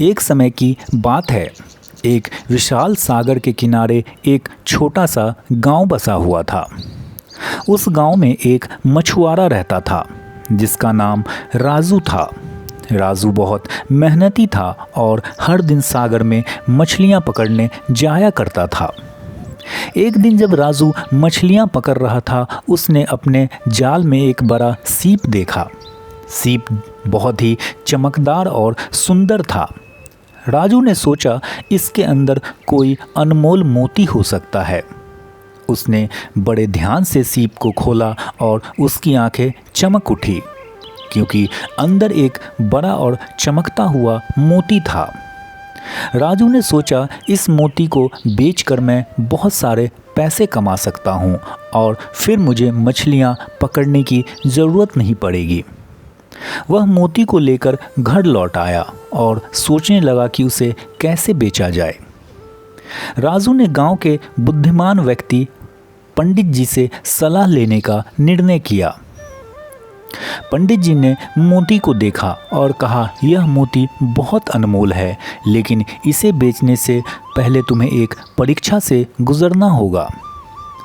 एक समय की बात है। एक विशाल सागर के किनारे एक छोटा सा गांव बसा हुआ था। उस गांव में एक मछुआरा रहता था जिसका नाम राजू था। राजू बहुत मेहनती था और हर दिन सागर में मछलियां पकड़ने जाया करता था। एक दिन जब राजू मछलियां पकड़ रहा था, उसने अपने जाल में एक बड़ा सीप देखा। सीप बहुत ही चमकदार और सुंदर था। राजू ने सोचा इसके अंदर कोई अनमोल मोती हो सकता है। उसने बड़े ध्यान से सीप को खोला और उसकी आंखें चमक उठी क्योंकि अंदर एक बड़ा और चमकता हुआ मोती था। राजू ने सोचा इस मोती को बेचकर मैं बहुत सारे पैसे कमा सकता हूँ और फिर मुझे मछलियाँ पकड़ने की ज़रूरत नहीं पड़ेगी। वह मोती को लेकर घर लौट आया और सोचने लगा कि उसे कैसे बेचा जाए। राजू ने गांव के बुद्धिमान व्यक्ति पंडित जी से सलाह लेने का निर्णय किया। पंडित जी ने मोती को देखा और कहा, यह मोती बहुत अनमोल है, लेकिन इसे बेचने से पहले तुम्हें एक परीक्षा से गुजरना होगा।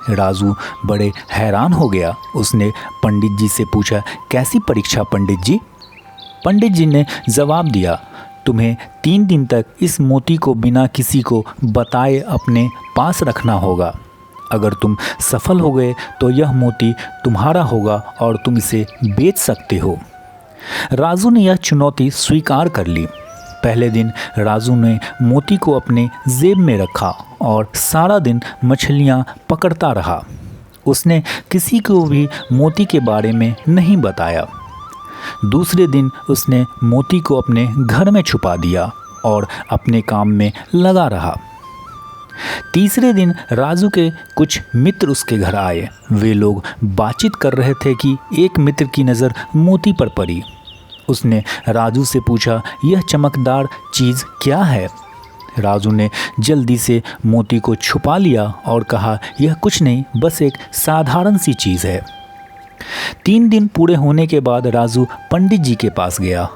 राजू बड़े हैरान हो गया। उसने पंडित जी से पूछा, कैसी परीक्षा पंडित जी? पंडित जी ने जवाब दिया, तुम्हें 3 दिन तक इस मोती को बिना किसी को बताए अपने पास रखना होगा। अगर तुम सफल हो गए तो यह मोती तुम्हारा होगा और तुम इसे बेच सकते हो। राजू ने यह चुनौती स्वीकार कर ली। पहले दिन राजू ने मोती को अपने जेब में रखा और सारा दिन मछलियां पकड़ता रहा। उसने किसी को भी मोती के बारे में नहीं बताया। दूसरे दिन उसने मोती को अपने घर में छुपा दिया और अपने काम में लगा रहा। तीसरे दिन राजू के कुछ मित्र उसके घर आए। वे लोग बातचीत कर रहे थे कि एक मित्र की नज़र मोती पर पड़ी। उसने राजू से पूछा, यह चमकदार चीज़ क्या है? राजू ने जल्दी से मोती को छुपा लिया और कहा, यह कुछ नहीं, बस एक साधारण सी चीज़ है। 3 दिन पूरे होने के बाद राजू पंडित जी के पास गया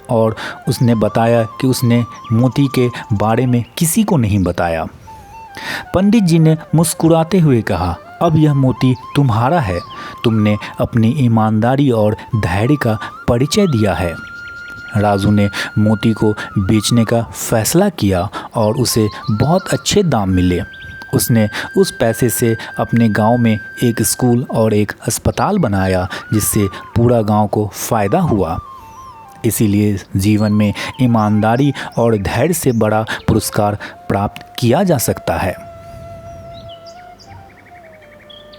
और उसने बताया कि उसने मोती के बारे में किसी को नहीं बताया। पंडित जी ने मुस्कुराते हुए कहा, अब यह मोती तुम्हारा है। तुमने अपनी ईमानदारी और धैर्य का परिचय दिया है। राजू ने मोती को बेचने का फैसला किया और उसे बहुत अच्छे दाम मिले। उसने उस पैसे से अपने गांव में एक स्कूल और एक अस्पताल बनाया, जिससे पूरा गांव को फ़ायदा हुआ। इसीलिए जीवन में ईमानदारी और धैर्य से बड़ा पुरस्कार प्राप्त किया जा सकता है।